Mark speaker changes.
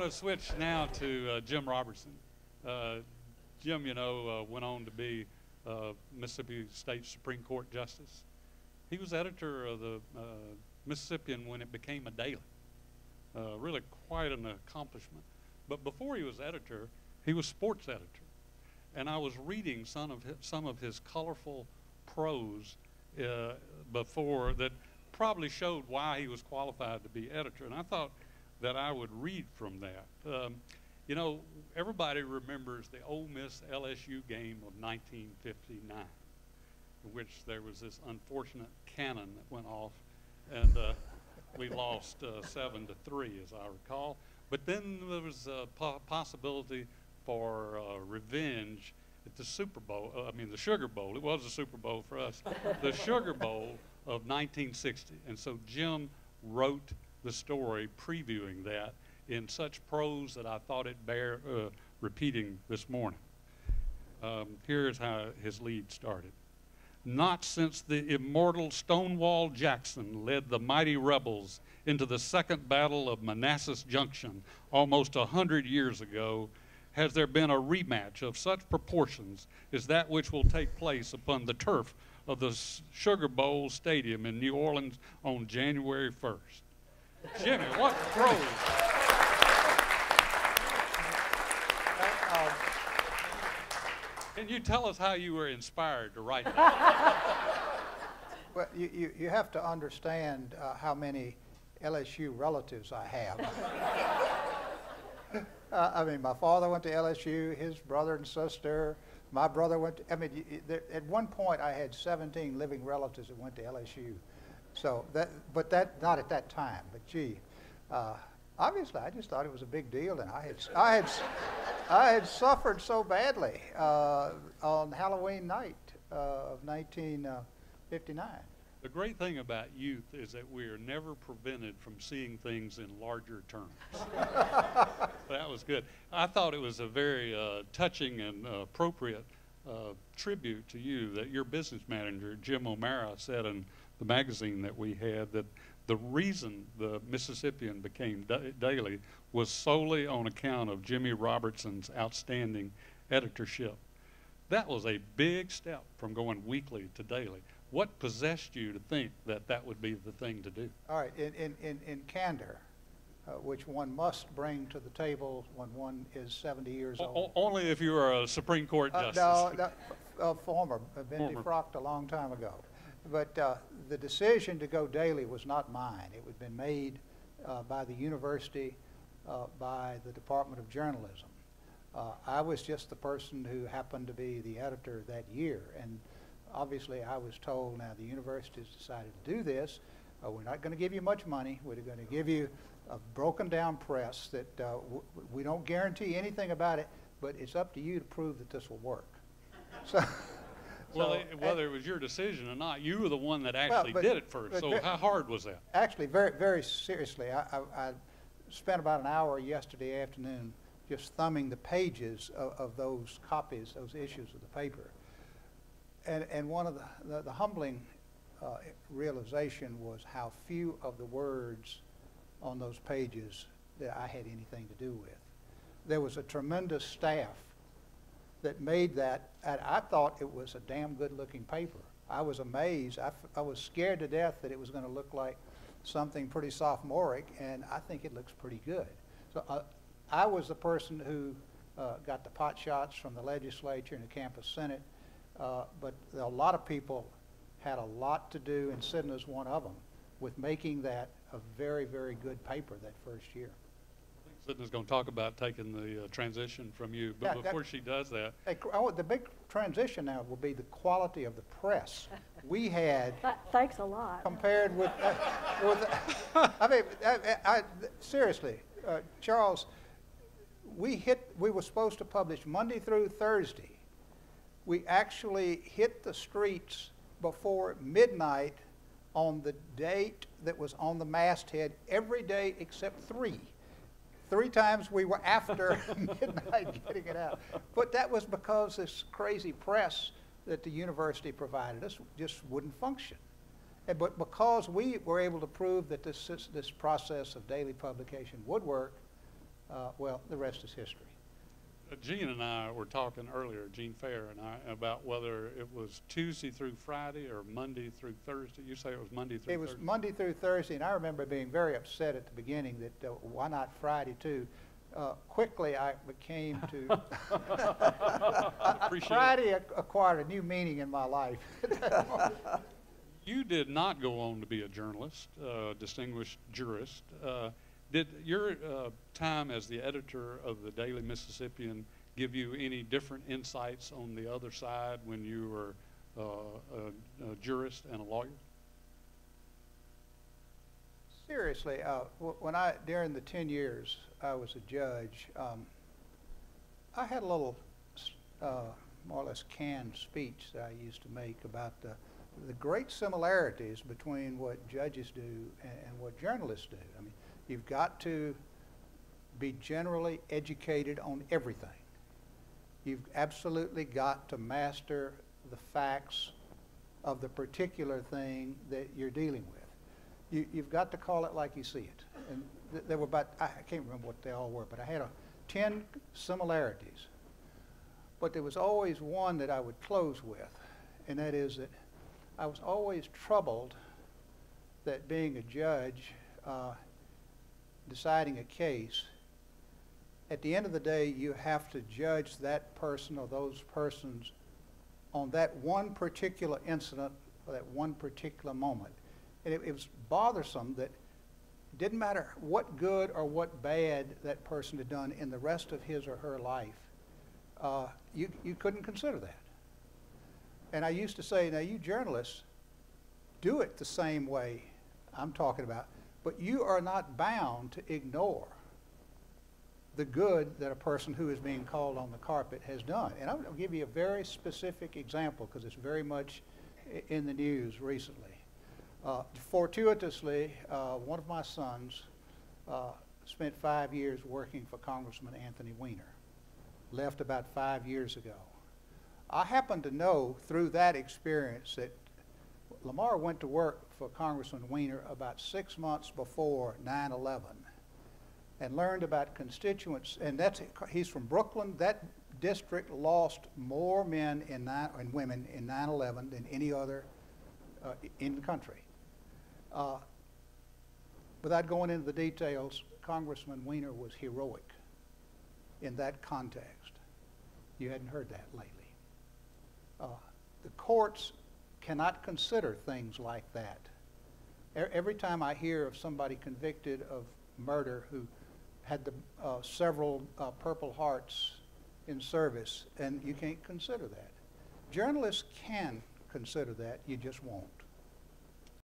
Speaker 1: to switch now to Jim Robertson. Jim, you know, went on to be Mississippi State Supreme Court Justice. He was editor of the Mississippian when it became a daily. Really quite an accomplishment. But before he was editor, he was sports editor. And I was reading some of his colorful prose before that probably showed why he was qualified to be editor. And I thought that I would read from that. You know, everybody remembers the Ole Miss LSU game of 1959, in which there was this unfortunate cannon that went off, and we lost 7-3, as I recall. But then there was a possibility for revenge at the Super Bowl. The Sugar Bowl. It was the Super Bowl for us. The Sugar Bowl of 1960. And so Jim wrote the story previewing that in such prose that I thought it bear repeating this morning. Here's how his lead started. Not since the immortal Stonewall Jackson led the mighty rebels into the Second Battle of Manassas Junction almost 100 years ago has there been a rematch of such proportions as that which will take place upon the turf of the Sugar Bowl Stadium in New Orleans on January 1st. Jimmy, what prose! Can you tell us how you were inspired to write that?
Speaker 2: Well, you have to understand how many LSU relatives I have. My father went to LSU, his brother and sister, my brother went to, at one point I had 17 living relatives that went to LSU. So but not at that time, but gee, obviously I just thought it was a big deal, and I had suffered so badly on Halloween night of 1959.
Speaker 1: The great thing about youth is that we are never prevented from seeing things in larger terms. That was good. I thought it was a very touching and appropriate tribute to you that your business manager, Jim O'Mara, said in the magazine that we had that the reason the Mississippian became daily was solely on account of Jimmy Robertson's outstanding editorship. That was a big step from going weekly to daily. What possessed you to think that that would be the thing to do?
Speaker 2: All right, in candor, which one must bring to the table when one is 70 years old.
Speaker 1: Only if you are a Supreme Court justice.
Speaker 2: No, former. I've been defrocked a long time ago. But the decision to go daily was not mine. It had been made by the university, by the Department of Journalism. I was just the person who happened to be the editor that year. And obviously I was told, now the university has decided to do this. We're not going to give you much money. We're going to give you a broken down press that we don't guarantee anything about it, but it's up to you to prove that this will work. So.
Speaker 1: Well, whether it was your decision or not, you were the one that actually did it first. So how hard was that?
Speaker 2: Actually, very, very seriously, I spent about an hour yesterday afternoon just thumbing the pages of those copies, those issues of the paper. And one of the humbling realization was how few of the words on those pages that I had anything to do with. There was a tremendous staff that made that, and I thought it was a damn good-looking paper. I was amazed. I was scared to death that it was going to look like something pretty sophomoric, and I think it looks pretty good. So I was the person who got the pot shots from the legislature and the campus senate, but a lot of people had a lot to do, and Sidna's one of them, with making that a very, very good paper that first year.
Speaker 1: Sidna's going to talk about taking the transition from you, but before she does that.
Speaker 2: The big transition now will be the quality of the press. We had.
Speaker 3: Thanks a lot.
Speaker 2: Compared with, seriously, Charles, we were supposed to publish Monday through Thursday. We actually hit the streets before midnight on the date that was on the masthead every day except three. 3 times we were after midnight getting it out. But that was because this crazy press that the university provided us just wouldn't function. But because we were able to prove that this process of daily publication would work, well, the rest is history.
Speaker 1: Gene and I were talking earlier, Gene Fair and I, about whether it was Tuesday through Friday or Monday through Thursday. You say it was Monday through Thursday?
Speaker 2: It was Monday through Thursday, and I remember being very upset at the beginning that why not Friday too? Quickly I became to Friday acquired a new meaning in my life.
Speaker 1: You did not go on to be a journalist, distinguished jurist. Did your time as the editor of the Daily Mississippian give you any different insights on the other side when you were a jurist and a lawyer?
Speaker 2: Seriously, during the 10 years I was a judge, I had a little more or less canned speech that I used to make about the great similarities between what judges do and what journalists do. I mean, you've got to be generally educated on everything. You've absolutely got to master the facts of the particular thing that you're dealing with. You've got to call it like you see it. And there were about, I can't remember what they all were, but I had 10 similarities. But there was always one that I would close with, and that is that I was always troubled that being a judge, deciding a case, at the end of the day, you have to judge that person or those persons on that one particular incident or that one particular moment. And it was bothersome that it didn't matter what good or what bad that person had done in the rest of his or her life, you couldn't consider that. And I used to say, now you journalists do it the same way I'm talking about, but you are not bound to ignore the good that a person who is being called on the carpet has done. And I'll give you a very specific example because it's very much in the news recently. Fortuitously, one of my sons spent 5 years working for Congressman Anthony Weiner, left about 5 years ago. I happen to know through that experience that Lamar went to work for Congressman Weiner about 6 months before 9/11 and learned about constituents, and he's from Brooklyn. That district lost more men and women in 9/11 than any other in the country. Without going into the details, Congressman Weiner was heroic in that context. You hadn't heard that lately. The courts cannot consider things like that. Every time I hear of somebody convicted of murder who had several Purple Hearts in service, and you can't consider that. Journalists can consider that, you just won't.